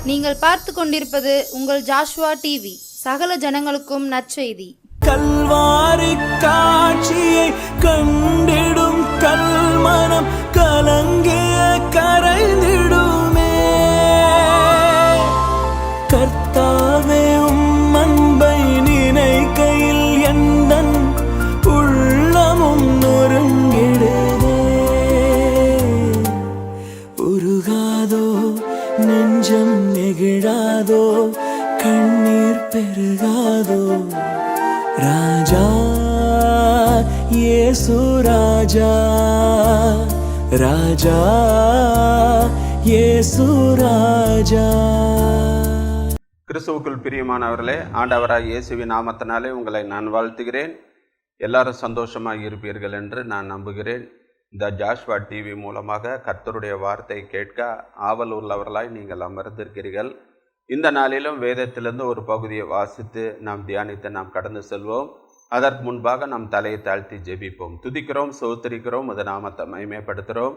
நீங்கள் பார்த்து கொண்டிருப்பது உங்கள் ஜாஷுவா டிவி. சகல ஜனங்களுக்கும் நற்செய்தி. கல்வாரி காட்சியை கண்டிடும் கல்மனம் கலங்கிய கரைந்திடுமே. கர்த்தாவே உம் அன்பை நினைக்கையில் எந்தன் உள்ளமும் நொறுங்கிடுதே. உருகாதோ நெஞ்சம் நெகிழாதோ கண்ணீர் பெருகாதோ. ராஜா இயேசு ராஜா, ராஜா இயேசு ராஜா. கிறிஸ்துவுக்குள் பிரியமானவர்களே, ஆண்டவராய் இயேசுவின் நாமத்தினாலே உங்களை நான் வாழ்த்துகிறேன். எல்லாரும் சந்தோஷமாக இருப்பீர்கள் என்று நான் நம்புகிறேன். இந்த ஜாஷ்வா டிவி மூலமாக கர்த்தருடைய வார்த்தை கேட்க ஆவல் உள்ளவர்களாய் நீங்கள் அமர்ந்திருக்கிறீர்கள். இந்த நாளிலும் வேதத்திலிருந்து ஒரு பகுதியை வாசித்து நாம் தியானித்து நாம் கடந்து செல்வோம். அதற்கு முன்பாக நாம் தலையை தாழ்த்தி ஜெபிப்போம். துதிக்கிறோம், சோத்திரிக்கிறோம், உமது நாமத்தை மகிமைப்படுத்துகிறோம்.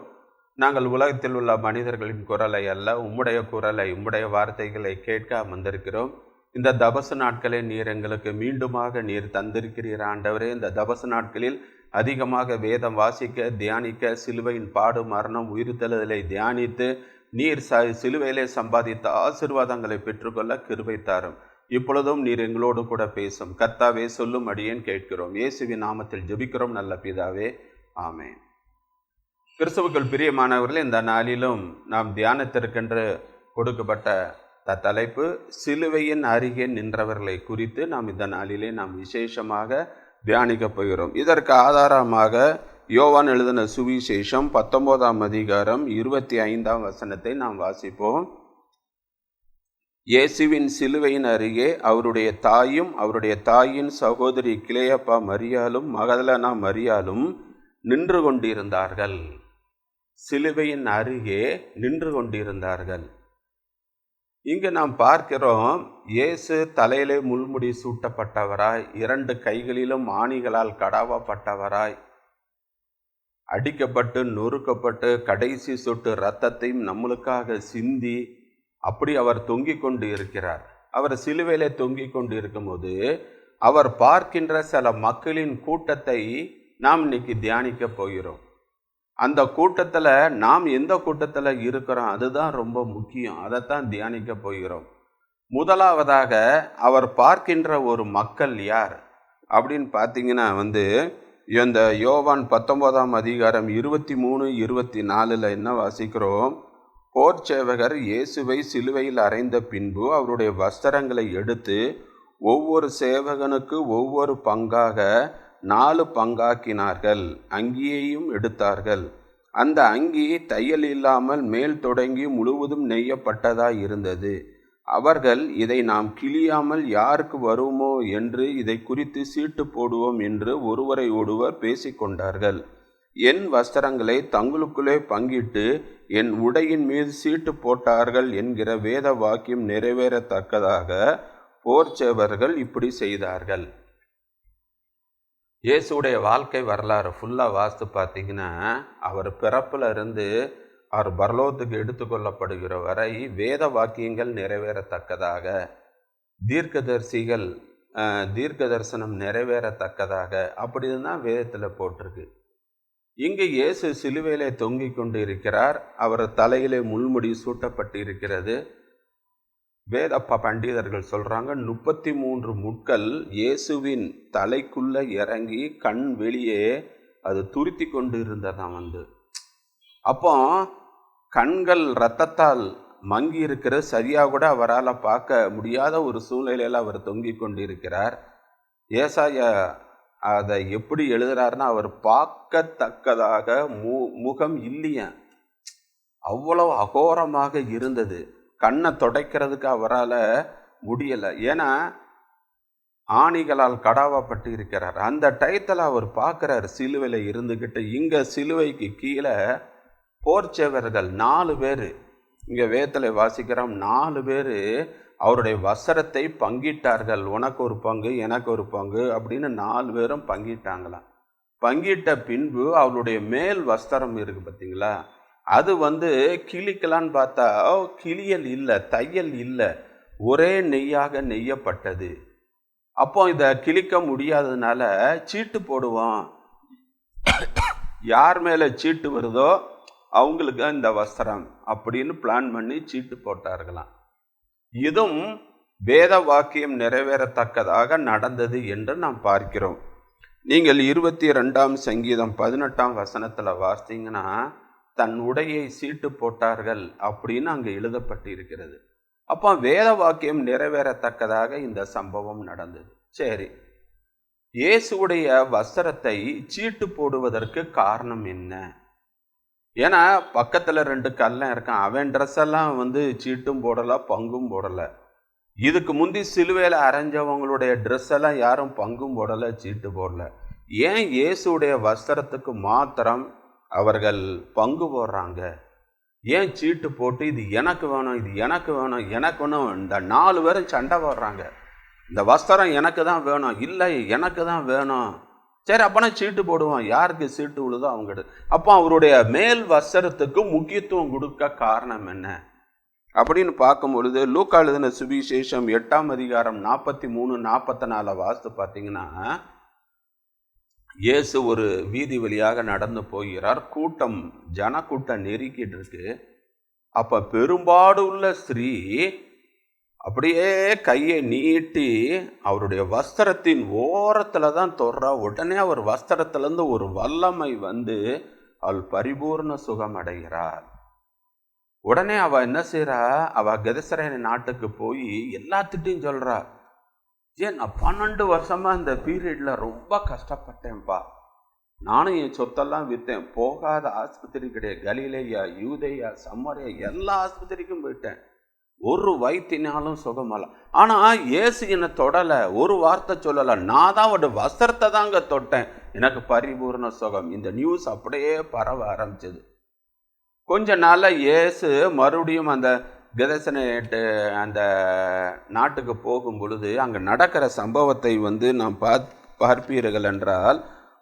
நாங்கள் உலகத்தில் உள்ள மனிதர்களின் குரலை அல்ல, உம்முடைய குரலை, உம்முடைய வார்த்தைகளை கேட்க அமர்ந்திருக்கிறோம். இந்த தபசு நாட்களை நீர் எங்களுக்கு மீண்டுமாக நீர் தந்திருக்கிறீர் ஆண்டவரே. இந்த தபசு நாட்களில் அதிகமாக வேதம் வாசிக்க, தியானிக்க, சிலுவையின் பாடு, மரணம், உயிர்த்தெழுதலை தியானித்து நீர் சிலுவையிலே சம்பாதித்த ஆசீர்வாதங்களை பெற்றுக்கொள்ள கிருபை தாரும். இப்பொழுதும் நீர் எங்களோடு கூட பேசும். கர்த்தாவே, சொல்லும் அடியேன் கேட்கிறோம். இயேசுவின் நாமத்தில் ஜெபிக்கிறோம் நல்ல பிதாவே, ஆமென். கிறிஸ்துவுக்குள் பிரியமானவர்களே, இந்த நாளிலும் நாம் தியானத்திற்கென்று கொடுக்கப்பட்ட தலைப்பு சிலுவையின் அருகே நின்றவர்களை குறித்து நாம் இந்த நாளிலே நாம் விசேஷமாக தியானிக்கப் போகிறோம். இதற்கு ஆதாரமாக யோவான் எழுதின சுவிசேஷம் 19ஆம் அதிகாரம் 25ஆம் வசனத்தை நாம் வாசிப்போம். இயேசுவின் சிலுவையின் அருகே அவருடைய தாயும் அவருடைய தாயின் சகோதரி கிளையப்பா மரியாலும் மகதலேனா மரியாலும் நின்று கொண்டிருந்தார்கள். சிலுவையின் அருகே நின்று கொண்டிருந்தார்கள். இங்கு நாம் பார்க்கிறோம், இயேசு தலையிலே முள்முடி சூட்டப்பட்டவராய், 2 கைகளிலும் ஆணிகளால் கடாவப்பட்டவராய், அடிக்கப்பட்டு நொறுக்கப்பட்டு கடைசி சொட்டு இரத்தத்தையும் நம்மளுக்காக சிந்தி அப்படி அவர் தொங்கிக் கொண்டு இருக்கிறார். அவர் சிலுவையிலே தொங்கிக் கொண்டு இருக்கும்போது அவர் பார்க்கின்ற சில மக்களின் கூட்டத்தை நாம் இன்னைக்கு தியானிக்க போகிறோம். அந்த கூட்டத்தில் நாம் எந்த கூட்டத்தில் இருக்கிறோம் அதுதான் ரொம்ப முக்கியம். அதைத்தான் தியானிக்க போகிறோம். முதலாவதாக அவர் பார்க்கின்ற ஒரு மக்கள் யார் அப்படின்னு பார்த்தீங்கன்னா இந்த யோவான் 19ஆம் அதிகாரம் 23, 24 என்ன வாசிக்கிறோம்? போர் சேவகர் இயேசுவை சிலுவையில் அறைந்த பின்பு அவருடைய வஸ்திரங்களை எடுத்து ஒவ்வொரு சேவகனுக்கு ஒவ்வொரு பங்காக 4 பங்காக்கினார்கள். அங்கியையும் எடுத்தார்கள். அந்த அங்கி தையல் இல்லாமல் மேல் தொடங்கி முழுவதும் நெய்யப்பட்டதாய் இருந்தது. அவர்கள், இதை நாம் கிழியாமல் யாருக்கு வருமோ என்று இதை குறித்து சீட்டு போடுவோம் என்று ஒருவரை ஒருவர் பேசிக்கொண்டார்கள். என் வஸ்திரங்களை தங்களுக்குள்ளே பங்கிட்டு என் உடையின் மீது சீட்டு போட்டார்கள் என்கிற வேத வாக்கியம் நிறைவேறத்தக்கதாக போர்ச்சேவர்கள் இப்படி செய்தார்கள். இயேசுடைய வாழ்க்கை வரலாறு ஃபுல்லாக வாசித்து பார்த்தீங்கன்னா, அவர் பிறப்பில் இருந்து அவர் பரலோகத்துக்கு எடுத்துக்கொள்ளப்படுகிற வரை வேத வாக்கியங்கள் நிறைவேறத்தக்கதாக, தீர்க்க தரிசனம் நிறைவேறத்தக்கதாக அப்படின்னு தான் வேதத்தில் போட்டிருக்கு. இங்கு இயேசு சிலுவையிலே தொங்கிக் கொண்டு இருக்கிறார். அவர் தலையிலே முள்முடி சூட்டப்பட்டு இருக்கிறது. வேத பண்டிதர்கள் சொல்கிறாங்க, 33 முட்கள் இயேசுவின் தலைக்குள்ளே இறங்கி கண் வெளியே அது துருத்தி கொண்டு இருந்ததாம். அப்போ கண்கள் இரத்தத்தால் மங்கி இருக்கிற சரியாக கூட அவரால் பார்க்க முடியாத ஒரு சூழ்நிலையில் அவர் தொங்கிக் கொண்டிருக்கிறார். ஏசாயா அதை எப்படி எழுதுறாருன்னா, அவர் பார்க்கத்தக்கதாக முகம் இல்லையா, அவ்வளோ அகோரமாக இருந்தது. கண்ணை துடைக்கிறதுக்கு அவரால் முடியலை. ஏன்னா ஆணிகளால் கடாவப்பட்டு இருக்கிறார். அந்த டயத்தில் அவர் பார்க்குறார் சிலுவையில் இருந்துக்கிட்டு. இங்கே சிலுவைக்கு கீழே போர்ச்சேவர்கள் 4 பேர், இங்கே வேதத்தில் வாசிக்கிறோம், 4 பேர் அவருடைய வஸ்திரத்தை பங்கிட்டார்கள். உனக்கு ஒரு பங்கு, எனக்கு ஒரு பங்கு அப்படின்னு 4 பேரும் பங்கிட்டாங்களாம். பங்கிட்ட பின்பு அவருடைய மேல் வஸ்திரம் இருக்குது பார்த்தீங்களா, அது கிழிக்கலான்னு பார்த்தா கிளியல் இல்லை, தையல் இல்லை, ஒரே நெய்யாக நெய்யப்பட்டது. அப்போ இதை கிழிக்க முடியாததுனால சீட்டு போடுவோம், யார் மேலே சீட்டு வருதோ அவங்களுக்கு இந்த வஸ்திரம் அப்படின்னு பிளான் பண்ணி சீட்டு போட்டார்களாம். இதுவும் வேத வாக்கியம் நிறைவேறத்தக்கதாக நடந்தது என்று நாம் பார்க்கிறோம். நீங்கள் 22ஆம் சங்கீதம் 18ஆம் வசனத்தில் வாசித்தீங்கன்னா தன் உடையை சீட்டு போட்டார்கள் அப்படின்னு அங்கே எழுதப்பட்டு இருக்கிறது. அப்போ வேத வாக்கியம் நிறைவேறத்தக்கதாக இந்த சம்பவம் நடந்தது. சரி, இயேசுடைய வஸ்திரத்தை சீட்டு போடுவதற்கு காரணம் என்ன? ஏன்னா பக்கத்தில் 2 கல்லன் இருக்கான், அவன் ட்ரெஸ் எல்லாம் சீட்டும் போடலை, பங்கும் போடலை. இதுக்கு முந்தி சிலுவையில் அரைஞ்சவங்களுடைய ட்ரெஸ் எல்லாம் யாரும் பங்கும் போடலை, சீட்டு போடலை. ஏன் இயேசுடைய வஸ்திரத்துக்கு மாத்திரம் அவர்கள் பங்கு போடுறாங்க? ஏன் சீட்டு போட்டு இது எனக்கு வேணும், இது எனக்கு வேணும், எனக்கு வேணும், இந்த 4 பேரும் சண்டை போடுறாங்க. இந்த வஸ்திரம் எனக்கு தான் வேணும், இல்லை எனக்கு தான் வேணும். சரி, அப்போனா சீட்டு போடுவோம், யாருக்கு சீட்டு விழுதோ அவங்க. அப்போ அவருடைய மேல் வஸ்திரத்துக்கு முக்கியத்துவம் கொடுக்க காரணம் என்ன அப்படின்னு பார்க்கும் பொழுது லூக்கா எழுதின சுவிசேஷம் 8ஆம் அதிகாரம் 43-44 வாஸ்து பார்த்தீங்கன்னா, இயேசு ஒரு வீதி வழியாக நடந்து போகிறார். கூட்டம், ஜனக்கூட்டம் நெருக்கிட்டு இருக்கு. அப்போ பெரும்பாடு உள்ள ஸ்திரீ அப்படியே கையை நீட்டி அவருடைய வஸ்திரத்தின் ஓரத்தில் தான் தொடுறா. உடனே அவர் வஸ்திரத்திலேருந்து ஒரு வல்லமை அவள் பரிபூர்ண சுகம் அடைகிறாள். உடனே அவள் என்ன செய்கிறா, அவள் கெதசரேனு நாட்டுக்கு போய் எல்லாத்துட்டையும் சொல்கிறா, ஏன் நான் 12 வருஷமாக இந்த பீரியடில் ரொம்ப கஷ்டப்பட்டேன்ப்பா. நானும் என் சொத்தெல்லாம் விற்றேன், போகாத ஆஸ்பத்திரி கிடையாது. கலிலேயா, யூதேயா, சமாரியா எல்லா ஆஸ்பத்திரிக்கும் போயிட்டேன், ஒரு வைத்தியனாலும் சுகமல்ல. ஆனால் இயேசு என்னை தொடலை, ஒரு வார்த்தை சொல்லலை, நான் தான் அவருடைய வஸ்திரத்தை தாங்க தொட்டேன், எனக்கு பரிபூர்ண சுகம். இந்த நியூஸ் அப்படியே பரவ ஆரம்பிச்சது. கொஞ்ச நாளில் இயேசு மறுபடியும் அந்த கெதசனேட்டு அந்த நாட்டுக்கு போகும் பொழுது அங்கே நடக்கிற சம்பவத்தை நாம் பார்ப்பீர்கள் என்றால்,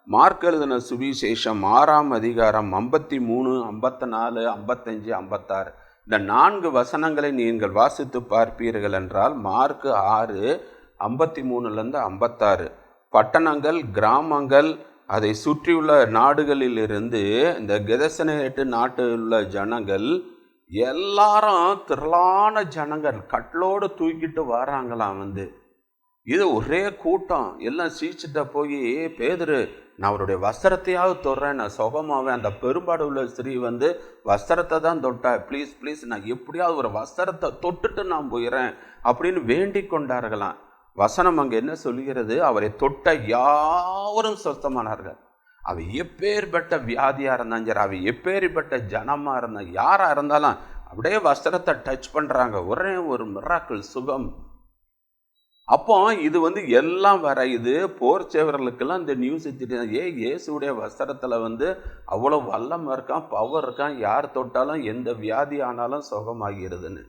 மார்க் எழுதின சுவிசேஷம் 6ஆம் அதிகாரம் 53, 54, 55, 56 இந்த 4 வசனங்களை நீங்கள் வாசித்து பார்ப்பீர்கள் என்றால், மார்க் 6 53லேருந்து 56 பட்டணங்கள், கிராமங்கள், அதை சுற்றியுள்ள நாடுகளிலிருந்து இந்த கெதசனேட்டு நாட்டில் உள்ள ஜனங்கள் எல்லாரும் திரளான ஜனங்கள் கட்லோடு தூக்கிட்டு வராங்களாம். இது ஒரே கூட்டம். எல்லாம் சீச்சிட்ட போய், பேதுரு நான் அவருடைய வஸ்திரத்தையாவது தொடுறேன், நான் சுகமாவேன். அந்த பெரும்பாடு உள்ள ஸ்திரீ வஸ்திரத்தை தான் தொட்டா, ப்ளீஸ் ப்ளீஸ் நான் எப்படியாவது ஒரு வஸ்திரத்தை தொட்டுட்டு நான் போயிடுறேன் அப்படின்னு வேண்டிக் கொண்டார்களாம். வசனம் அங்கே என்ன சொல்கிறது, அவரை தொட்ட யாவரும் சொஸ்தமானார்கள். அவ எப்பேற்பட்ட வியாதியாக இருந்தாலும் சரி, அவ எப்பேற்பட்ட ஜனமாக இருந்தால் யாராக இருந்தாலும் அப்படியே வஸ்திரத்தை டச் பண்ணுறாங்க, ஒரே ஒரு மிராக்கிள் சுகம். அப்போ இது எல்லாம் இது போர் சேவர்களுக்கெல்லாம் இந்த நியூஸ் தெரியும். இயேசுடைய வஸ்திரத்தில் அவ்வளோ வல்லம் இருக்கான், பவர் இருக்கான், யார் தொட்டாலும் எந்த வியாதி ஆனாலும் சுகமாகிறதுன்னு.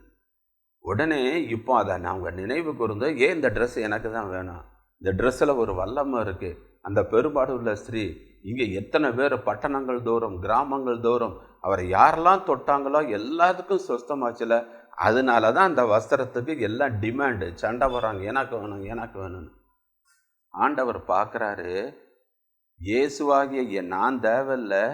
உடனே இப்போ அதை அவங்க நினைவு கூர்ந்து, இந்த ட்ரெஸ் எனக்கு தான் வேணும், இந்த ட்ரெஸ்ஸில் ஒரு வல்லமை இருக்குது. அந்த பெரும்பாடு உள்ள ஸ்திரீ இங்கே எத்தனை பேர் பட்டணங்கள் தோறும், கிராமங்கள் தோறும் அவரை யாரெல்லாம் தொட்டாங்களோ எல்லாத்துக்கும் சொஸ்தமாச்சுல. அதனால தான் அந்த வஸ்திரத்துக்கு எல்லாம் டிமாண்டு, சண்டை வராங்க, எனக்கு வேணும் எனக்கு வேணும்னு. ஆண்டவர் பார்க்குறாரு, இயேசுவாகிய நான் தேவையில்லை,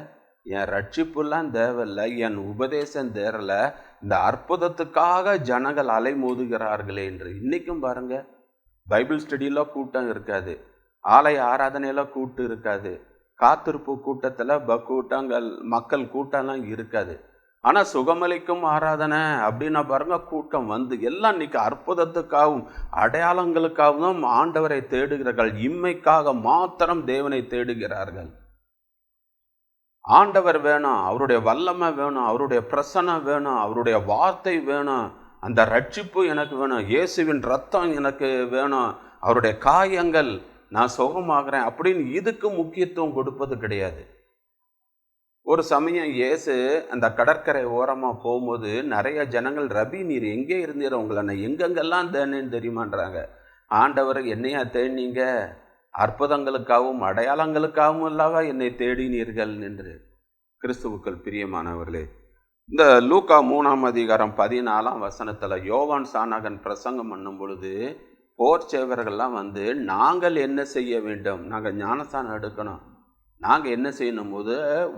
என் ரட்சிப்புலாம் தேவையில்லை, என் உபதேசம் தேரலை, இந்த அற்புதத்துக்காக ஜனங்கள் அலைமோதுகிறார்களே என்று. இன்றைக்கும் பாருங்கள், பைபிள் ஸ்டடியெல்லாம் கூட்டம் இருக்காது, ஆலய ஆராதனையெல்லாம் கூட்டம் இருக்காது, காத்திருப்பு கூட்டத்தில் கூட்டங்கள் மக்கள் கூட்டம்லாம் இருக்காது. ஆனால் சுகமளிக்கும் ஆராதனை அப்படின்னா பாருங்கள், கூட்டம் எல்லாம் இன்னைக்கு அற்புதத்துக்காகவும் அடையாளங்களுக்காகவும் ஆண்டவரை தேடுகிறார்கள். இம்மைக்காக மாத்திரம் தேவனை தேடுகிறார்கள். ஆண்டவர் வேணும், அவருடைய வல்லமை வேணும், அவருடைய பிரசன்னம் வேணும், அவருடைய வார்த்தை வேணும், அந்த ரட்சிப்பு எனக்கு வேணும், இயேசுவின் ரத்தம் எனக்கு வேணும், அவருடைய காயங்கள் நான் சுகமாகிறேன் அப்படின்னு இதுக்கு முக்கியத்துவம் கொடுப்பது கிடையாது. ஒரு சமயம் இயேசு அந்த கடற்கரை ஓரமாக போகும்போது நிறைய ஜனங்கள், ரபி நீர் எங்கே இருந்தீர், உங்களை நான் எங்கெங்கெல்லாம் தேனேன்னு தெரியுமான்றாங்க. ஆண்டவர் என்னையா தேடினீங்க, அற்புதங்களுக்காகவும் அடையாளங்களுக்காகவும் அல்லவா என்னை தேடினீர்கள் என்று. கிறிஸ்துவுக்கள் பிரியமானவர்களே, இந்த லூக்கா 3ஆம் அதிகாரம் 14ஆம் வசனத்தில் யோவான் சானகன் பிரசங்கம் பண்ணும் பொழுது போர் சேவர்கள்லாம் வந்து நாங்கள் என்ன செய்ய வேண்டும், நாங்கள் ஞானஸ்தானம் எடுக்கணும், நாங்கள் என்ன செய்யணும் போது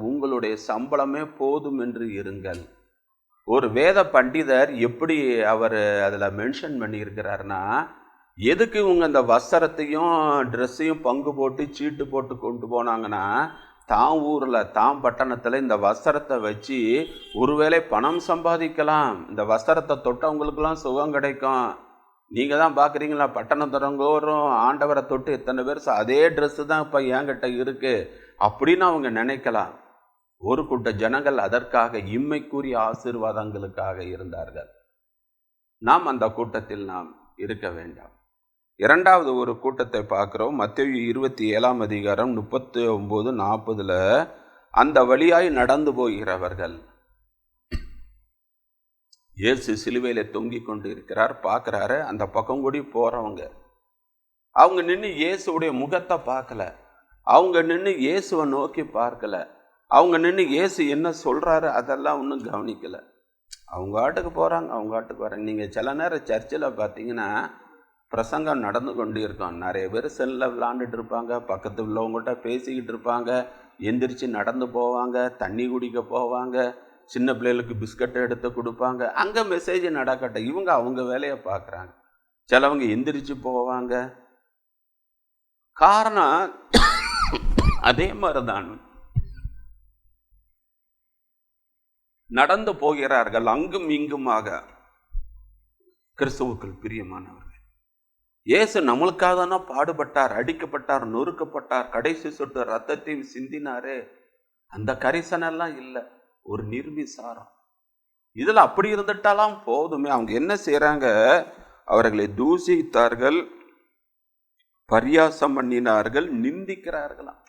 உங்களுடைய சம்பளமே போதும் என்று இருங்கள். ஒரு வேத பண்டிதர் எப்படி அவர் அதில் மென்ஷன் பண்ணியிருக்கிறாருன்னா, எதுக்கு இவங்க இந்த வஸ்திரத்தையும் ட்ரெஸ்ஸையும் பங்கு போட்டு சீட்டு போட்டு கொண்டு போனாங்கன்னா, தான் ஊரில் தான் பட்டணத்தில் இந்த வஸ்திரத்தை வச்சு ஒருவேளை பணம் சம்பாதிக்கலாம், இந்த வஸ்திரத்தை தொட்டவங்களுக்கெல்லாம் சுகம் கிடைக்கும். நீங்கள் தான் பார்க்குறீங்களா, பட்டணத்தரங்கோறும் ஆண்டவரை தொட்டு எத்தனை பேர் அதே ட்ரெஸ்ஸு தான் இப்போ என்கிட்ட இருக்குது அப்படின்னு அவங்க நினைக்கலாம். ஒரு கூட்ட ஜனங்கள் அதற்காக இம்மைக்குரிய ஆசீர்வாதங்களுக்காக இருந்தார்கள். நாம் அந்த கூட்டத்தில் நாம் இருக்க வேண்டாம். இரண்டாவது ஒரு கூட்டத்தை பார்க்குறோம். மத்தேயு 27ஆம் அதிகாரம் 39-40 அந்த வழியாய் நடந்து போகிறவர்கள். இயேசு சிலுவையில் தொங்கி கொண்டு இருக்கிறார், பார்க்குறாரு. அந்த பக்கம் கூடி போகிறவங்க அவங்க நின்று இயேசுடைய முகத்தை பார்க்கல, அவங்க நின்று இயேசுவை நோக்கி பார்க்கல, அவங்க நின்று இயேசு என்ன சொல்கிறாரு அதெல்லாம் ஒன்றும் கவனிக்கலை. அவங்க ஆட்டுக்கு போகிறாங்க, அவங்க ஆட்டுக்கு வராங்க. நீங்கள் சில நேரம் சர்ச்சில் பார்த்தீங்கன்னா பிரசங்கம் நடந்து கொண்டு இருக்கோம், நிறைய பேர் செல்லில் விளாண்டுட்டு இருப்பாங்க, பக்கத்து உள்ளவங்கள்ட்ட பேசிக்கிட்டு இருப்பாங்க, எந்திரிச்சு நடந்து போவாங்க, தண்ணி குடிக்க போவாங்க, சின்ன பிள்ளைகளுக்கு பிஸ்கட்டை எடுத்து கொடுப்பாங்க. அங்கே மெசேஜ் நடக்கட்டும், இவங்க அவங்க வேலையை பார்க்குறாங்க. சிலவங்க எந்திரிச்சு போவாங்க. காரணம் அதே மாதிரி தான் நடந்து போகிறார்கள் அங்கும் இங்குமாக. கிறிஸ்துவுக்குள் பிரியமானவர்கள், இயேசு நம்மளுக்காக தானே பாடுபட்டார், அடிக்கப்பட்டார், நொறுக்கப்பட்டார், கடைசி சொட்டு ரத்தத்தையும் சிந்தினாரு. அந்த கரிசனெல்லாம் இல்லை, ஒரு நிர்விசாரம். இதில் அப்படி இருந்துட்டாலாம் போதுமே. அவங்க என்ன செய்கிறாங்க, அவர்களை தூசித்தார்கள், பரியாசம் பண்ணினார்கள், நிந்திக்கிறார்களாம்.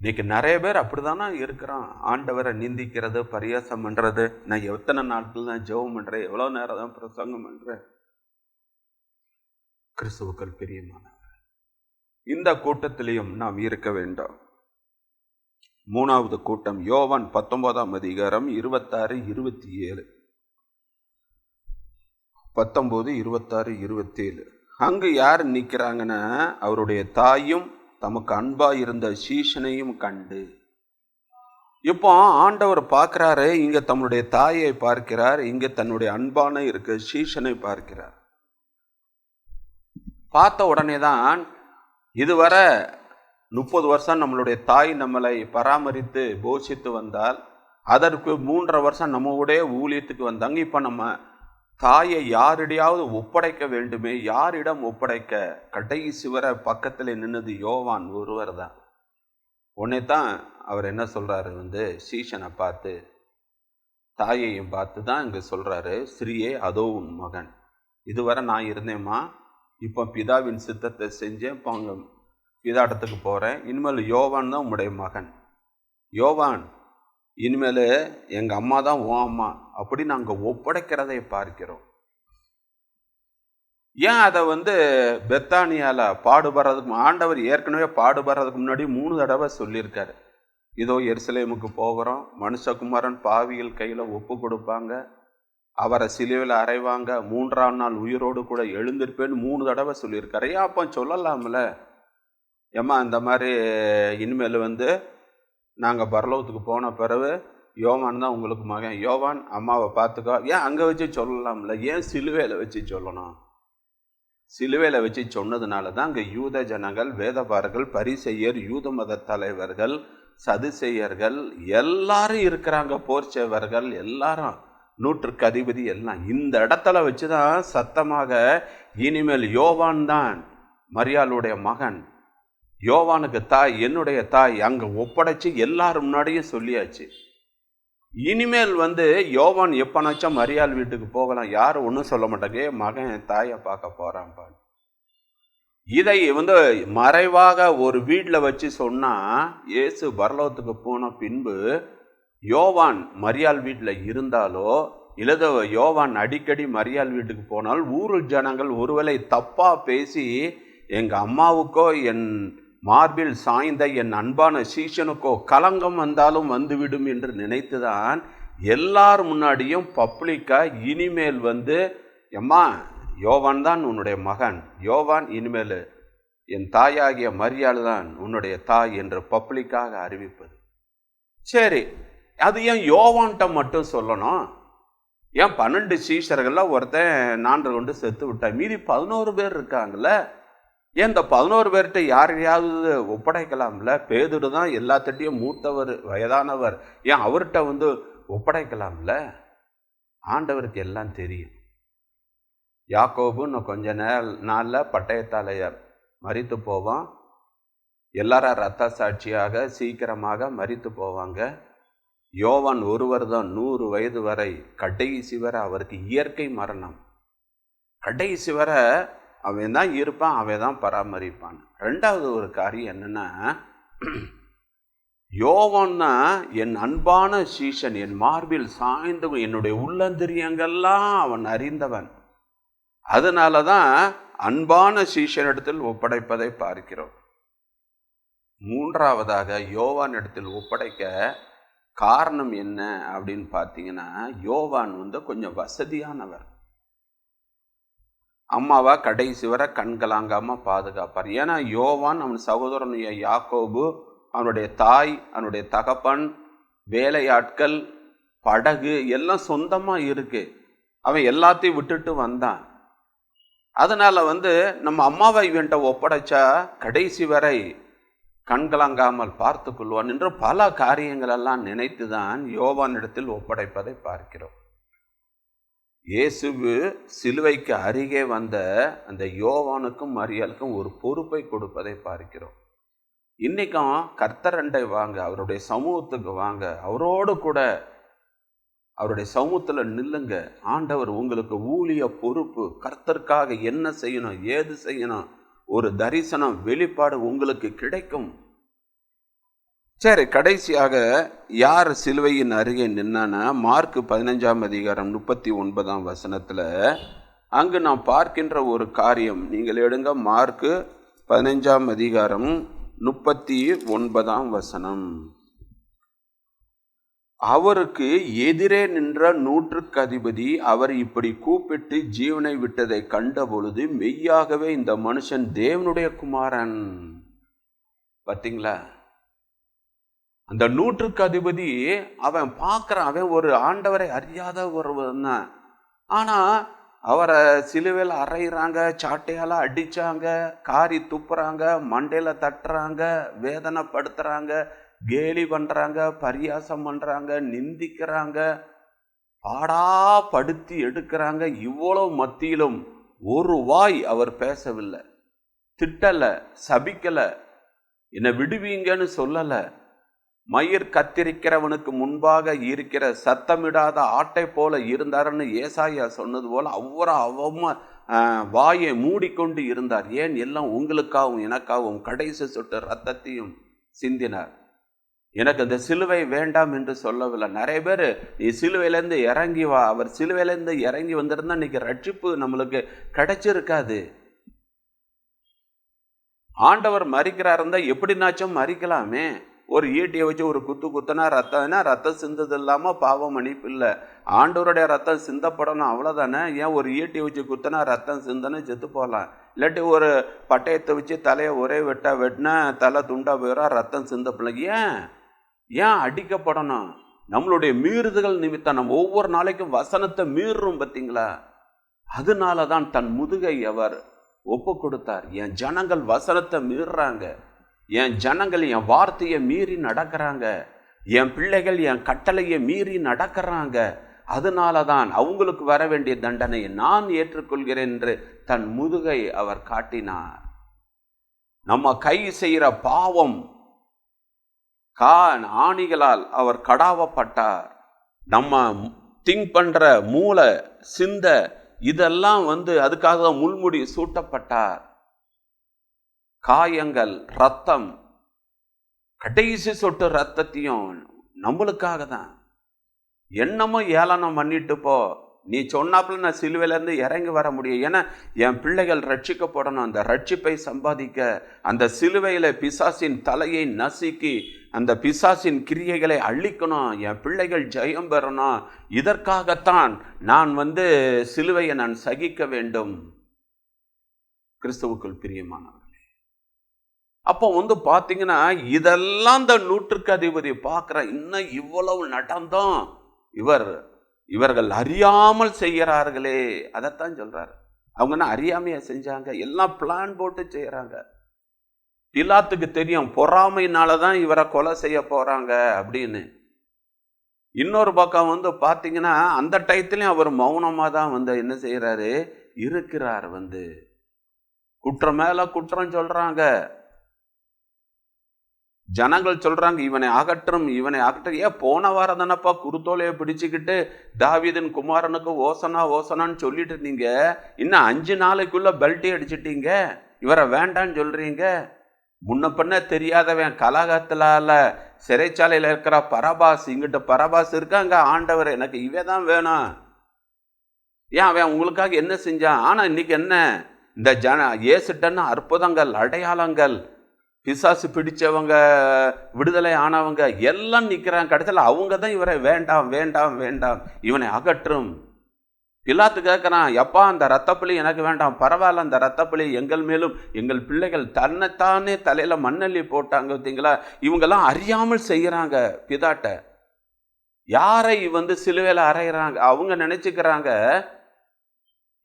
இன்னைக்கு நிறைய பேர் அப்படிதானா இருக்கிறான். ஆண்டவரை நிந்திக்கிறது, பரியாசம் பண்ணுறது. நான் எத்தனை நாட்கள் தான் ஜெபம் பண்ணுறேன், எவ்வளோ நேரம் தான் பிரசங்கம் பண்ணுறேன். கிறிஸ்துவுக்கள் பிரியமானவர், இந்த கூட்டத்திலையும் நாம் இருக்க வேண்டாம். மூணாவது கூட்டம் யோவான் 19ஆம் அதிகாரம் 26-27. 19, 26, 27. அங்கு யார் நிற்கிறாங்கன்னா, அவருடைய தாயும் தமக்கு அன்பா இருந்த சீஷனையும் கண்டு. இப்போ ஆண்டவர் பார்க்கிறாரு, இங்க தம்முடைய தாயை பார்க்கிறார், இங்க தன்னுடைய அன்பான இருக்க சீஷனை பார்க்கிறார். பார்த்த உடனே தான், இதுவரை 30 வருஷம் நம்மளுடைய தாய் நம்மளை பராமரித்து போஷித்து வந்தால், அதற்கு 3.5 வருஷம் நம்மளுடைய ஊழியத்துக்கு வந்தாங்க. இப்போ நம்ம தாயை யாரிடையாவது ஒப்படைக்க வேண்டுமே, யாரிடம் ஒப்படைக்க? கடைசி வரை பக்கத்தில் நின்னது யோவான் ஒருவர் தான். உடனே தான் அவர் என்ன சொல்றாரு, சீஷனை பார்த்து, தாயையும் பார்த்து தான் இங்கே சொல்றாரு, ஸ்ரீயே அதோ உன் மகன். இதுவரை நான் இருந்தேம்மா, இப்போ பிதாவின் சித்தத்தை செஞ்சேன், இப்போ அங்கே பிதாட்டத்துக்கு போகிறேன். இனிமேல் யோவான் தான் உம்முடைய மகன். யோவான், இனிமேல் எங்கள் அம்மா தான் உன் அம்மா அப்படி நாங்கள் ஒப்படைக்கிறதை பார்க்கிறோம். ஏன் அதை பெத்தானியால பாடுபடுறதுக்கு, ஆண்டவர் ஏற்கனவே பாடுபடுறதுக்கு முன்னாடி 3 தடவை சொல்லியிருக்காரு. இதோ எருசலேமுக்கு போகிறோம், மனுஷகுமாரன் பாவிகள் கையில் ஒப்பு கொடுப்பாங்க, அவரை சிலுவையில் அறைவாங்க, 3ஆம் நாள் உயிரோடு கூட எழுந்திருப்பேன்னு 3 தடவை சொல்லியிருக்காரு. ஏன் அப்போ சொல்லலாம்ல, ஏம்மா இந்த மாதிரி இனிமேல் நாங்கள் பரலோகத்துக்கு போன பிறகு யோவான் தான் உங்களுக்கு மகன், யோவான் அம்மாவை பார்த்துக்கோ, ஏன் அங்கே வச்சு சொல்லலாம்ல, ஏன் சிலுவையில் வச்சு சொல்லணும்? சிலுவையில் வச்சு சொன்னதுனால தான் அங்கே யூத ஜனங்கள், வேதபாரர்கள், பரிசேயர், யூத மத தலைவர்கள், சதுசேயர்கள் எல்லாரும் இருக்கிறாங்க, போர்ச்சேவர்கள் எல்லாரும், 100க்கு அதிபதி எல்லாம் இந்த இடத்துல வச்சு தான் சத்தமாக இனிமேல் யோவான் தான் மரியாளுடைய மகன், யோவானுக்கு தாய் என்னுடைய தாய் அங்கே ஒப்படைச்சு எல்லாரும் முன்னாடியும் சொல்லியாச்சு. இனிமேல் யோவான் எப்பனாச்சும் மரியாள் வீட்டுக்கு போகலாம், யாரும் ஒன்றும் சொல்ல மாட்டாங்க, மகன் தாயை பார்க்க போகிறான்ப்பா. இதை மறைவாக ஒரு வீட்டில் வச்சு சொன்னால், இயேசு பரலோகத்துக்கு போன பின்பு யோவான் மரியாள் வீட்டில் இருந்தாலோ இல்லது யோவான் அடிக்கடி மரியாள் வீட்டுக்கு போனால் ஊரில் ஜனங்கள் ஒருவேளை தப்பாக பேசி எங்கள் அம்மாவுக்கோ என் மார்பில் சாய்ந்த என் அன்பான சீஷனுக்கோ களங்கம் வந்தாலும் வந்துவிடும் என்று நினைத்துதான் எல்லார் முன்னாடியும் பப்ளிக்காக இனிமேல் எம்மா யோவான் தான் உன்னுடைய மகன், யோவான் இனிமேல் என் தாயாகிய மரியாள் தான் உன்னுடைய தாய் என்று பப்ளிக்காக அறிவிப்பது. சரி, அது ஏன் யோவான்கிட்ட மட்டும் சொல்லணும்? ஏன் 12 சீஷர்கள்ல ஒருத்தன் நான்று கொண்டு செத்து விட்டான், மீதி 11 பேர் இருக்காங்கல்ல, ஏன் இந்த 11 பேர்கிட்ட யாரையாவது ஒப்படைக்கலாம்ல? பேதுரு தான் எல்லாத்திட்டையும் மூத்தவர், வயதானவர், ஏன் அவர்கிட்ட ஒப்படைக்கலாம்ல? ஆண்டவருக்கு எல்லாம் தெரியும். யாக்கோபு இன்னும் கொஞ்ச நாளில் பட்டயத்தால் மரித்து போவான். எல்லாரும் இரத்த சாட்சியாக சீக்கிரமாக மரித்து போவாங்க. யோவான் ஒருவர் தான் 100 வயது வரை, கடைசி வரை அவருக்கு இயற்கை மரணம். கடைசி வரை அவன் தான் இருப்பான், அவன் தான் பராமரிப்பான். ரெண்டாவது ஒரு காரியம் என்னன்னா, யோவான்னா என் அன்பான சீஷன், என் மார்பில் சாய்ந்தவன், என்னுடைய உள்ளந்திரியங்கள்லாம் அவன் அறிந்தவன். அதனால தான் அன்பான சீஷனிடத்தில் ஒப்படைப்பதை பார்க்கிறோம். மூன்றாவதாக யோவான் இடத்தில் ஒப்படைக்க காரணம் என்ன அப்படின்னு பார்த்தீங்கன்னா, யோவான் கொஞ்சம் வசதியானவர். அம்மாவா கடைசி வரை கண்கலாங்காம பாதுகாப்பார். ஏன்னா யோவான் அவன் சகோதரன் யாக்கோபு, அவனுடைய தாய், அவனுடைய தகப்பன், வேலையாட்கள், படகு எல்லாம் சொந்தமா இருக்கு. அவன் எல்லாத்தையும் விட்டுட்டு வந்தான். அதனால நம்ம அம்மாவை இவன்ட்ட ஒப்படைச்சா கடைசி வரை கண்கலங்காமல் பார்த்து கொள்வான் என்று பல காரியங்கள் எல்லாம் நினைத்துதான் யோவான் இடத்தில் ஒப்படைப்பதை பார்க்கிறோம். இயேசு சிலுவைக்கு அருகே வந்த அந்த யோவானுக்கும் மரியாளுக்கும் ஒரு பொறுப்பை கொடுப்பதை பார்க்கிறோம். இன்னைக்கும் கர்த்தரண்டை வாங்க, அவருடைய சமூகத்துக்கு வாங்க, அவரோடு கூட அவருடைய சமூகத்தில் நில்லுங்க. ஆண்டவர் உங்களுக்கு ஊழிய பொறுப்பு, கர்த்தருக்காக என்ன செய்யணும், ஏது செய்யணும், ஒரு தரிசனம், வெளிப்பாடு உங்களுக்கு கிடைக்கும். சரி, கடைசியாக யார் சிலுவையின் அருகே நின்னானா, மார்க் 15ஆம் அதிகாரம் 39ஆம் வசனத்தில் அங்கு நாம் பார்க்கின்ற ஒரு காரியம். நீங்கள் எடுங்க, மார்க் 15ஆம் அதிகாரம் 39ஆம் வசனம். அவருக்கு எதிரே நின்ற 100க்கு அதிபதி அவர் இப்படி கூப்பிட்டு ஜீவனை விட்டதை கண்ட பொழுது, மெய்யாகவே இந்த மனுஷன் தேவனுடைய குமாரன். பார்த்தீங்களா? அந்த 100க்கு அதிபதி அவன் பார்க்குறான், அவன் ஒரு ஆண்டவரை அறியாத ஒருவன் தான். ஆனால் அவரை சிலுவையில் அறையிறாங்க, சாட்டையால் அடித்தாங்க, காரி துப்புறாங்க, மண்டையில் தட்டுறாங்க, வேதனைப்படுத்துகிறாங்க, கேலி பண்ணுறாங்க, பரியாசம் பண்ணுறாங்க, நிந்திக்கிறாங்க, பாடாப்படுத்தி எடுக்கிறாங்க. இவ்வளவு மத்தியிலும் ஒரு வாய் அவர் பேசவில்லை, திட்டலை, சபிக்கலை, என்னை விடுவீங்கன்னு சொல்லலை. மயிர் கத்திரிக்கிறவனுக்கு முன்பாக இருக்கிற சத்தமிடாத ஆட்டை போல இருந்தாருன்னு ஏசாயா சொன்னது போல அவரை வாயை மூடிக்கொண்டு இருந்தார். ஏன்? எல்லாம் உங்களுக்காகவும் எனக்காகவும் கடைசி சொட்டு ரத்தத்தையும் சிந்தினார். எனக்கு அந்த சிலுவை வேண்டாம் என்று சொல்லவில்லை. நிறைய பேர் நீ சிலுவையிலேருந்து இறங்கி வா, அவர் சிலுவையிலேருந்து இறங்கி வந்திருந்தா இன்னைக்கு ரட்சிப்பு நம்மளுக்கு கிடைச்சிருக்காது. ஆண்டவர் மறிக்கிறார் இருந்தா எப்படினாச்சும் மறிக்கலாமே. ஒரு ஈட்டியை வச்சு ஒரு குத்துனா ரத்தம் சிந்தது இல்லாமல் பாவம் மன்னிப்பு இல்லை. ஆண்டவருடைய ரத்தம் சிந்தப்படணும், அவ்வளோதானே. ஏன் ஒரு ஈட்டியை வச்சு குத்துனா ரத்தம் சிந்தனை செத்து போகலாம். இல்லாட்டி ஒரு பட்டயத்தை வச்சு தலையை ஒரே வெட்டினா தலை துண்டா போயிடும், ரத்தம் சிந்தப்படலாம். ஏன் அடிக்கப்படணும்? நம்மளுடைய மீறுதல் நிமித்தம் நம்ம ஒவ்வொரு நாளைக்கும் வசனத்தை மீறுறோம், பார்த்தீங்களா? அதனால தான் தன் முதுகை அவர் ஒப்பு கொடுத்தார். என் ஜனங்கள் வசனத்தை மீறுறாங்க, என் ஜனங்கள் என் வார்த்தையை மீறி நடக்கிறாங்க, என் பிள்ளைகள் என் கட்டளையை மீறி நடக்கிறாங்க, அதனால தான் அவங்களுக்கு வர வேண்டிய தண்டனையை நான் ஏற்றுக்கொள்கிறேன் என்று தன் முதுகை அவர் காட்டினார். நம்ம கை செய்கிற பாவம் ஆணிகளால் அவர் கடாவப்பட்டார். நம்ம திங்க் பண்ற மூளை, சிந்த, இதெல்லாம் அதுக்காக தான் முள்முடி சூட்டப்பட்டார். காயங்கள், ரத்தம், கடைசி சொட்டு ரத்தத்தையும் நம்மளுக்காக தான். என்னமோ ஏளனம் பண்ணிட்டு போ, நீ சொன்னாப்புல நான் சிலுவையிலேருந்து இறங்கி வர முடியும். ஏன்னா என் பிள்ளைகள் ரட்சிக்கப்படணும். அந்த ரட்சிப்பை சம்பாதிக்க அந்த சிலுவையில் பிசாசின் தலையை நசுக்கி அந்த பிசாசின் கிரியைகளை அழிக்கணும். என் பிள்ளைகள் ஜெயம் பெறணும். இதற்காகத்தான் நான் சிலுவையை நான் சகிக்க வேண்டும். கிறிஸ்துவுக்குள் பிரியமானவர்களே, அப்போ பார்த்தீங்கன்னா இதெல்லாம் இந்த நூற்றுக்கு அதிபதி பார்க்குற. இன்னும் இவ்வளவு நடந்தோம், இவர்கள் அறியாமல் செய்கிறார்களே, அதைத்தான் சொல்றாரு. அவங்க என்ன அறியாமையா செஞ்சாங்க? எல்லாம் பிளான் போட்டு செய்யறாங்க. பிலாத்துக்கு தெரியும் பொறாமையினாலதான் இவரை கொலை செய்ய போறாங்க அப்படின்னு. இன்னொரு பக்கம் பார்த்தீங்கன்னா அந்த டயத்துலயும் அவர் மௌனமா தான் என்ன செய்யறாரு, இருக்கிறார். குற்றம் மேல குற்றம் சொல்றாங்க. ஜனங்கள் சொல்றாங்க இவனை அகற்றும். ஏன் போன வாரம் தானப்பா குருத்தோலையை பிடிச்சுக்கிட்டு தாவீதின் குமாரனுக்கு ஓசனா ஓசனான்னு சொல்லிட்டு இருந்தீங்க. இன்னும் 5 நாளைக்குள்ள பெல்ட்டி அடிச்சிட்டீங்க. இவரை வேண்டான்னு சொல்றீங்க. முன்ன பண்ண தெரியாதவன் கலகத்திலால சிறைச்சாலையில் இருக்கிற பரபாஸ், இங்கிட்ட பரபாஸ் இருக்காங்க. ஆண்டவர் எனக்கு இவதான் வேணும். ஏன் அவன் உங்களுக்காக என்ன செஞ்சான்? ஆனா இன்னைக்கு என்ன, இந்த இயேசுட்டன்னு அற்புதங்கள், அடையாளங்கள், பிசாசு பிடிச்சவங்க, விடுதலை ஆனவங்க எல்லாம் நிற்கிறாங்க. கடைசியில் அவங்க தான் இவரை வேண்டாம் வேண்டாம் வேண்டாம், இவனை அகற்றும். பிலாத்து கேட்குறான், எப்பா அந்த ரத்தப்பலி எனக்கு வேண்டாம், பரவாயில்ல அந்த ரத்தப்பலி எங்கள் மேலும் எங்கள் பிள்ளைகள் தன்னைத்தானே தலையில் மண்ணள்ளி போட்டாங்க. பார்த்தீங்களா, இவங்கெல்லாம் அறியாமல் செய்கிறாங்க. பிதாட்ட யாரை சிலுவையில் அறையிறாங்க? அவங்க நினைச்சுக்கிறாங்க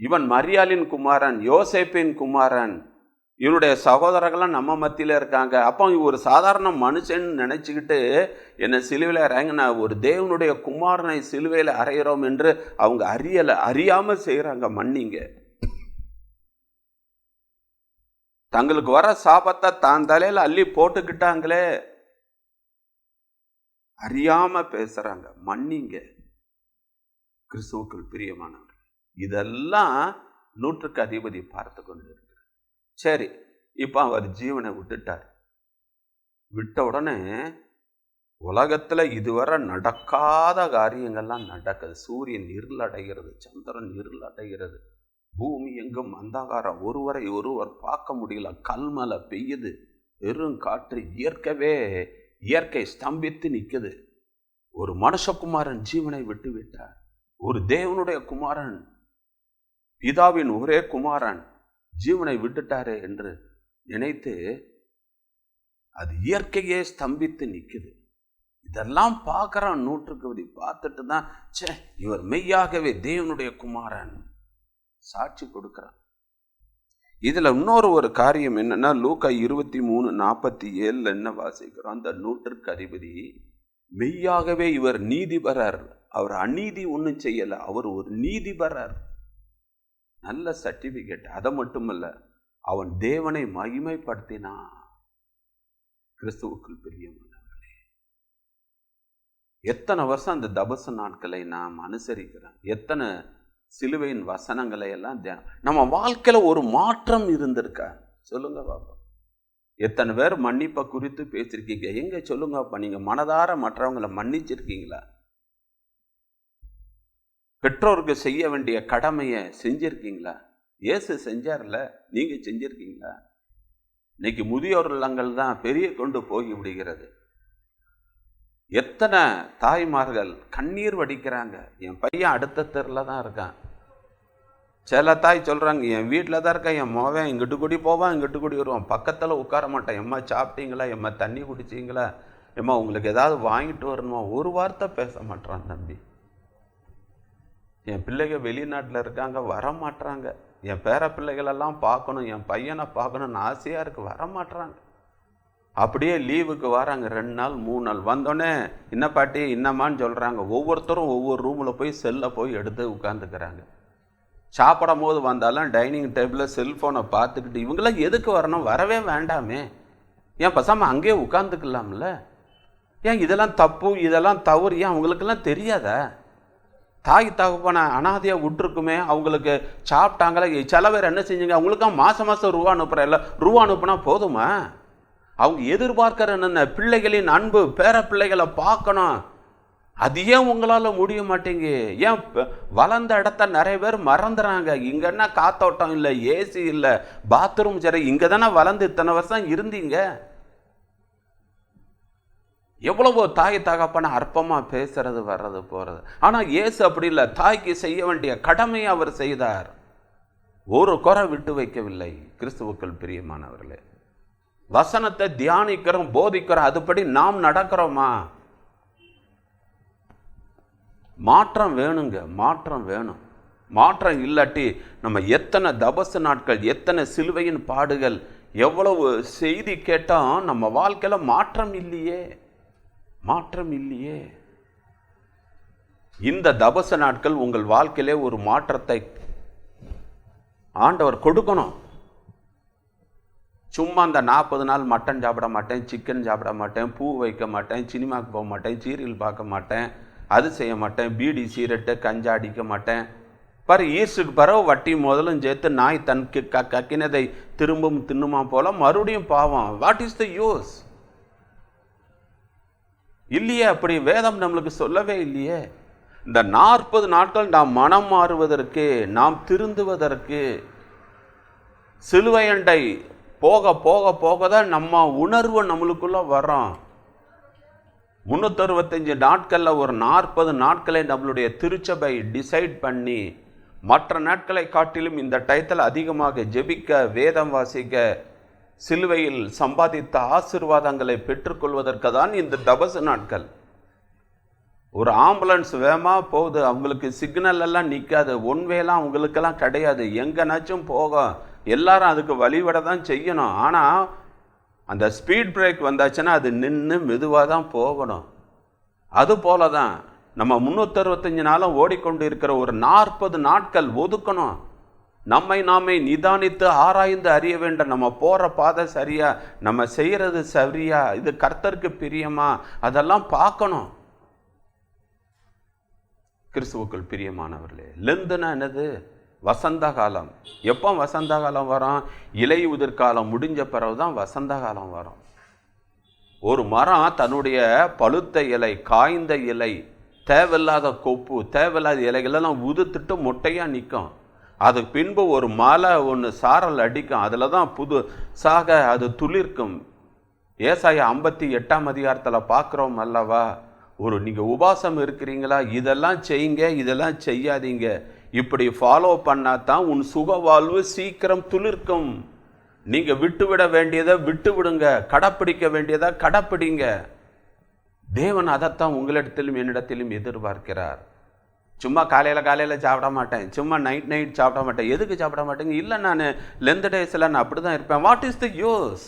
இவன் மரியாளின் குமாரன், யோசேப்பின் குமாரன், இவனுடைய சகோதரர்கள்லாம் நம்ம மத்தியில் இருக்காங்க. அப்போ ஒரு சாதாரண மனுஷன் நினச்சிக்கிட்டு என்னை சிலுவையில் இறங்கின ஒரு தேவனுடைய குமாரனை சிலுவையில் அறையிறோம் என்று அவங்க அறியாமல் செய்கிறாங்க. மன்னிங்க. தங்களுக்கு வர சாபத்தை தான் தலையில் அள்ளி போட்டுக்கிட்டாங்களே, அறியாம பேசுறாங்க. மன்னிங்க. கிறிஸ்துவுக்குள் பிரியமானவர், இதெல்லாம் நூற்றுக்கு அதிபதி பார்த்து கொண்டு இருக்கிறார். சரி, இப்போ அவர் ஜீவனை விட்டுட்டார். விட்ட உடனே உலகத்தில் இதுவரை நடக்காத காரியங்கள்லாம் நடக்குது. சூரியன் இருள் அடைகிறது, சந்திரன் இருள் அடைகிறது, பூமி எங்கும் அந்தகாரம், ஒருவர் பார்க்க முடியல, கல்மலை பெய்யுது, பெரும் காற்று, இயற்கை ஸ்தம்பித்து நிற்குது. ஒரு மனுஷகுமாரன் ஜீவனை விட்டு விட்டார். ஒரு தேவனுடைய குமாரன், பிதாவின் ஒரே குமாரன் ஜீவனை விட்டுட்டாரே என்று நினைத்து அது இயற்கையே ஸ்தம்பித்து நிற்குது. இதெல்லாம் பார்க்குறான் நூற்றுக்கு பார்த்துட்டு தான் இவர் மெய்யாகவே தேவனுடைய குமாரன் சாட்சி கொடுக்கிறான். இதுல இன்னொரு காரியம் என்னன்னா, லூக்கா 23:47 என்ன வாசிக்கிறோம்? அந்த நூற்றுக்கு அதிபதி மெய்யாகவே இவர் நீதிபரர், அவர் அநீதி ஒன்றும் செய்யல, அவர் ஒரு நீதிபரர். நல்ல சர்டிபிகேட். அதை மட்டுமல்ல, அவன் தேவனை மகிமைப்படுத்தினான். கிறிஸ்துவுக்குள் பிரியமானவர்களே, எத்தனை வருஷம் அந்த தபச நாட்களை நாம் அனுசரிக்கிறோம், எத்தனை சிலுவையின் வசனங்களை எல்லாம் நம்ம வாழ்க்கையில ஒரு மாற்றம் இருந்திருக்கா? சொல்லுங்க பாப்பா. எத்தனை பேர் மன்னிப்பை குறித்து பேசிருக்கீங்க? எங்க சொல்லுங்கப்பா. நீங்க மனதார மற்றவங்களை மன்னிச்சிருக்கீங்களா? பெற்றோருக்கு செய்ய வேண்டிய கடமையை செஞ்சிருக்கீங்களா? இயேசு செஞ்சார்ல, நீங்க செஞ்சிருக்கீங்களா? இன்னைக்கு முதியோர் இல்லங்கள் தான் பெரிய கொண்டு போய் விடுகிறது. எத்தனை தாய்மார்கள் கண்ணீர் வடிக்கிறாங்க. என் பையன் அடுத்த தெருல தான் இருக்கான். சில தாய் சொல்றாங்க, என் வீட்டில் தான் இருக்கேன், என் மோவன் இங்கிட்டு கூடி போவான், இங்கிட்டு கூடி வருவான், பக்கத்தில் உட்கார மாட்டேன். எம்மா சாப்பிட்டீங்களா, எம்மா தண்ணி குடிச்சிங்களா, எம்மா உங்களுக்கு ஏதாவது வாங்கிட்டு வரணுமா, ஒரு வார்த்தை பேச மாட்டான் தம்பி. என் பிள்ளைகள் வெளிநாட்டில் இருக்காங்க, வரமாட்டுறாங்க. என் பேர பிள்ளைகளெல்லாம் பார்க்கணும், என் பையனை பார்க்கணும்னு ஆசையாக இருக்குது, வரமாட்டுறாங்க. அப்படியே லீவுக்கு வராங்க, 2 நாள் 3 நாள். வந்தோடனே என்ன பாட்டி என்னம்மான்னு சொல்கிறாங்க. ஒவ்வொருத்தரும் ஒவ்வொரு ரூமில் போய் செல்லை போய் எடுத்து உட்காந்துக்கிறாங்க. சாப்பிடும் போது வந்தாலும் டைனிங் டேபிளில் செல்ஃபோனை பார்த்துக்கிட்டு, இவங்களாம் எதுக்கு வரணும்? வரவே வேண்டாமே, ஏன் பசாமல் அங்கேயே உட்காந்துக்கலாம்ல? ஏன் இதெல்லாம் தப்பு, இதெல்லாம் தவறு, ஏன் அவங்களுக்கெல்லாம் தெரியாதா? தாய் தகப்பனை அனாதையாக விட்டுருக்குமே, அவங்களுக்கு சாப்பிட்டாங்களா? சில பேர் என்ன செஞ்சுங்க, அவங்களுக்காக மாதம் ரூபா அனுப்புகிறேன், ரூபா அனுப்புனா போதுமா? அவங்க எதிர்பார்க்கிற என்ன? பிள்ளைகளின் அன்பு, பேர பிள்ளைகளை பார்க்கணும். அது ஏன் உங்களால் முடிய மாட்டேங்க? ஏன் வளர்ந்த இடத்த நிறைய பேர் மறந்துறாங்க? இங்கன்னா காத்தோட்டம் இல்லை, ஏசி இல்லை, பாத்ரூம் சரி, இங்கே தானே வளர்ந்து இத்தனை வருஷம் இருந்தீங்க. எவ்வளவோ தாய் தகப்பன அற்பமாக பேசுறது வர்றது போகிறது. ஆனால் இயேசு அப்படி இல்லை. தாய்க்கு செய்ய வேண்டிய கடமையை அவர் செய்தார். ஒரு குறை விட்டு வைக்கவில்லை. கிறிஸ்துவுக்குள் பிரியமானவர்களே, வசனத்தை தியானிக்கிறோம், போதிக்கிறோம், அதுபடி நாம் நடக்கிறோமா? மாற்றம் வேணுங்க, மாற்றம் வேணும். மாற்றம் இல்லாட்டி நம்ம எத்தனை தபசு நாட்கள், எத்தனை சிலுவையின் பாடுகள், எவ்வளவு செய்தி கேட்டால் நம்ம வாழ்க்கையில் மாற்றம் இல்லையே, மாற்றம் இல்லையே. இந்த தபச நாட்கள் உங்கள் வாழ்க்கையிலே ஒரு மாற்றத்தை ஆண்டவர் கொடுக்கணும். சும்மா அந்த 40 நாள் மட்டன் சாப்பிட மாட்டேன், சிக்கன் சாப்பிட மாட்டேன், பூ வைக்க மாட்டேன், சினிமாவுக்கு போக மாட்டேன், சீரியல் பார்க்க மாட்டேன், அது செய்ய மாட்டேன், பீடி சீரட்டு கஞ்சா அடிக்க மாட்டேன், பாரு ஈஸ்டுக்கு பிறகு வட்டி முதலும் சேர்த்து நாய் தனக்கு கக்கினதை திரும்பவும் தின்னுமா போல மறுபடியும் பாவம். What is the use? இல்லையே, அப்படி வேதம் நம்மளுக்கு சொல்லவே இல்லையே. இந்த 40 நாட்கள் நாம் மனம் மாறுவதற்கு, நாம் திருந்துவதற்கு, சிலுவையண்டை போக போக போக தான் நம்ம உணர்வு நம்மளுக்குள்ள வரோம். 365 நாட்களில் ஒரு 40 நாட்களை நம்மளுடைய திருச்சபை டிசைட் பண்ணி மற்ற நாட்களை காட்டிலும் இந்த டயத்தில் அதிகமாக ஜெபிக்க, வேதம் வாசிக்க, சிலுவையில் சம்பாதித்த ஆசீர்வாதங்களை பெற்றுக்கொள்வதற்கு தான் இந்த தபசு நாட்கள். ஒரு ஆம்புலன்ஸ் வேகமாக போகுது, அவங்களுக்கு சிக்னல் எல்லாம் நிற்காது, ஒன்வேலாம் அவங்களுக்கெல்லாம் கிடையாது, எங்கேனாச்சும் போகும், எல்லாரும் அதுக்கு வழிவிட தான் செய்யணும். ஆனால் அந்த ஸ்பீட் பிரேக் வந்தாச்சுன்னா அது நின்று மெதுவாக தான் போகணும். அதுபோல தான் நம்ம 365 நாளும் ஓடிக்கொண்டு இருக்கிற ஒரு 40 நாட்கள் ஒதுக்கணும். நம்மை நாமே நிதானித்து ஆராய்ந்து அறிய வேண்டும். நம்ம போகிற பாதை சரியா, நம்ம செய்கிறது சரியா, இது கர்த்தருக்கு பிரியமா, அதெல்லாம் பார்க்கணும். கிறிஸ்துவுக்குள் பிரியமானவர்களே, லெந்துனா என்னது? வசந்த காலம். எப்போ வசந்த காலம் வரும்? இலை உதிர்காலம் முடிஞ்ச பிறகு தான் வசந்த காலம் வரும். ஒரு மரம் தன்னுடைய பழுத்த இலை, காய்ந்த இலை, தேவையில்லாத கொப்பு, தேவையில்லாத இலைகளெல்லாம் உதுத்துட்டு மொட்டையாக நிற்கும். அதுக்கு பின்பு ஒரு மலை ஒன்று சாரல் அடிக்கும், அதில் தான் புதுசாக அது துளிர்க்கும். ஏசாயா 58ஆம் அதிகாரத்தில் பார்க்குறோம் அல்லவா? நீங்கள் உபாசம் இருக்கிறீங்களா? இதெல்லாம் செய்யுங்க, இதெல்லாம் செய்யாதீங்க, இப்படி ஃபாலோ பண்ணால் தான் உன் சுக வாழ்வு சீக்கிரம் துளிர்க்கும். நீங்கள் விட்டுவிட வேண்டியதை விட்டு விடுங்க, கடைப்பிடிக்க வேண்டியதை கடைப்பிடிங்க. தேவன் அதைத்தான் உங்களிடத்திலும் என்னிடத்திலும் எதிர்பார்க்கிறார். சும்மா காலையில் சாப்பிட மாட்டேன், சும்மா நைட் சாப்பிட மாட்டேன். எதுக்கு சாப்பிட மாட்டேங்க? இல்லை, நான் லென்த் டேஸில் நான் அப்படி தான் இருப்பேன். What is the use?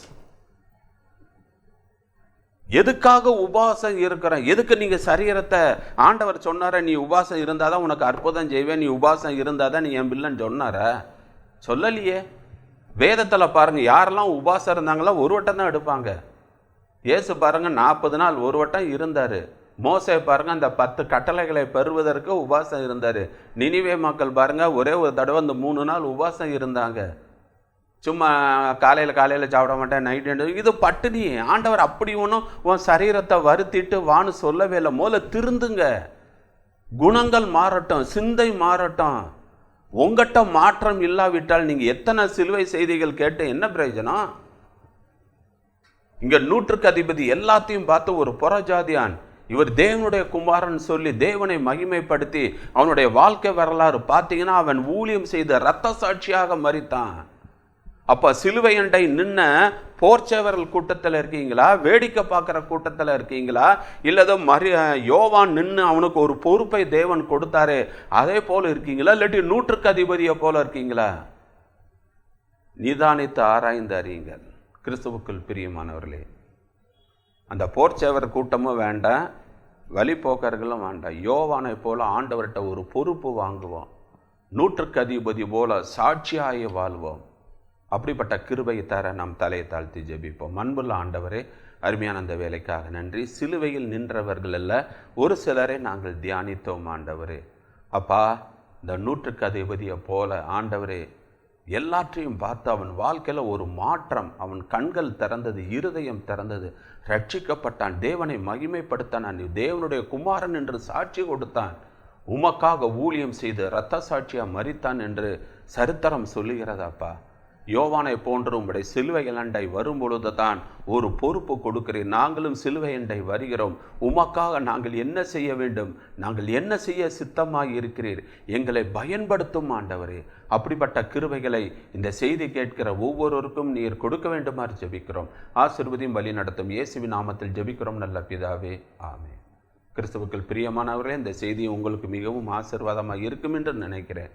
எதுக்காக உபாசம் இருக்கிறேன்? எதுக்கு நீங்கள் சரீரத்தை ஆண்டவர் சொன்னார, நீ உபாசம் இருந்தால் தான் உனக்கு அற்புதம் செய்வேன், நீ உபாசம் இருந்தால் தான் நீ என் பிள்ளைன்னு சொன்னார? சொல்லலையே. வேதத்தில் பாருங்கள், யாரெல்லாம் உபாசம் இருந்தாங்களோ ஒரு வட்டம் தான் எடுப்பாங்க. இயேசு பாருங்கள் 40 நாள் ஒரு வட்டம் இருந்தார். மோசே பாருங்கள் அந்த 10 கட்டளைகளை பெறுவதற்கு உபாசம் இருந்தார். நினிவே மக்கள் பாருங்கள் ஒரே ஒரு தடவை அந்த 3 நாள் உபாசம் இருந்தாங்க. சும்மா காலையில் சாப்பிட மாட்டேன், நைட்டு, இது பட்டினி. ஆண்டவர் அப்படி ஒன்றும் உன் சரீரத்தை வருத்திட்டு வான்னு சொல்லவே இல்லை. முதல்ல திருந்துங்க, குணங்கள் மாறட்டும், சிந்தை மாறட்டும். உங்கள்கிட்ட மாற்றம் இல்லாவிட்டால் நீங்கள் எத்தனை சிலுவை செய்திகள் கேட்டு என்ன பிரயோஜனம்? இங்கே 100க்கு அதிபதி எல்லாத்தையும் பார்த்து ஒரு புறஜாதியான், இவர் தேவனுடைய குமாரன் சொல்லி தேவனை மகிமைப்படுத்தி அவனுடைய வாழ்க்கை வரலாறு பார்த்தீங்கன்னா அவன் ஊழியம் செய்த இரத்த சாட்சியாக மரித்தான். அப்போ சிலுவையண்டை நின்ன போர்ச்சேவர்கள் கூட்டத்தில் இருக்கீங்களா? வேடிக்கை பார்க்குற கூட்டத்தில் இருக்கீங்களா? இல்லதோ யோவான் நின்று அவனுக்கு ஒரு பொறுப்பை தேவன் கொடுத்தாரு அதே போல் இருக்கீங்களா? இல்லாட்டி 100க்கு அதிபதியை போல இருக்கீங்களா? நிதானித்து ஆராய்ந்து அறியுங்கள். கிறிஸ்துவுக்குள் பிரியமானவர்களே, அந்த போர்ச்சேவர் கூட்டமும் வேண்டாம், வழிபோக்கர்களும் வேண்டாம். யோவானை போல ஆண்டவர்கிட்ட ஒரு பொறுப்பு வாங்குவோம். 100க்கு அதிபதி போல சாட்சியாய வாழ்வோம். அப்படிப்பட்ட கிருபை தர நாம் தலையை தாழ்த்தி ஜெபிப்போம். அன்புள்ள ஆண்டவரே, அருமையான அந்த வேலைக்காக நன்றி. சிலுவையில் நின்றவர்கள் அல்ல, ஒரு சிலரை நாங்கள் தியானித்தோம் ஆண்டவரே. அப்பா, இந்த 100க்கு அதிபதியை போல ஆண்டவரே எல்லாற்றையும் பார்த்து அவன் வாழ்க்கையில் ஒரு மாற்றம், அவன் கண்கள் திறந்தது, இருதயம் திறந்தது, ரட்சிக்கப்பட்டான், தேவனை மகிமைப்படுத்தான், தேவனுடைய குமாரன் என்று சாட்சி கொடுத்தான், உமக்காக ஊழியம் செய்து இரத்த சாட்சியாக மரித்தான் என்று சரித்திரம் சொல்லுகிறதாப்பா. யோவானை போன்று உம்முடைய சிலுவை அண்டை வரும்பொழுது தான் ஒரு பொறுப்பு கொடுக்கிறேன். நாங்களும் சிலுவை அண்டை வருகிறோம். உமக்காக நாங்கள் என்ன செய்ய வேண்டும், நாங்கள் என்ன செய்ய சித்தமாக இருக்கிறீர், எங்களை பயன்படுத்தும் ஆண்டவரே. அப்படிப்பட்ட கிருபைகளை இந்த செய்தி கேட்கிற ஒவ்வொருவருக்கும் நீர் கொடுக்க வேண்டுமாறு ஜெபிக்கிறோம். ஆசீர்வதியும் வழி நடத்தும் இயேசுவின் நாமத்தில் ஜெபிக்கிறோம் நல்ல பிதாவே, ஆமென். கிறிஸ்துவுக்குள் பிரியமானவர்களே, இந்த செய்தி உங்களுக்கு மிகவும் ஆசீர்வாதமாக இருக்கும் என்று நினைக்கிறேன்.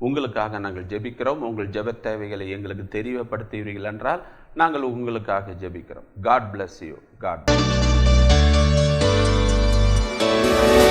உங்களுக்காக நாங்கள் ஜெபிக்கிறோம். உங்கள் ஜெப தேவைகளை எங்களுக்கு தெரியப்படுத்துவீர்கள் என்றால் நாங்கள் உங்களுக்காக ஜெபிக்கிறோம். God bless you. God bless you.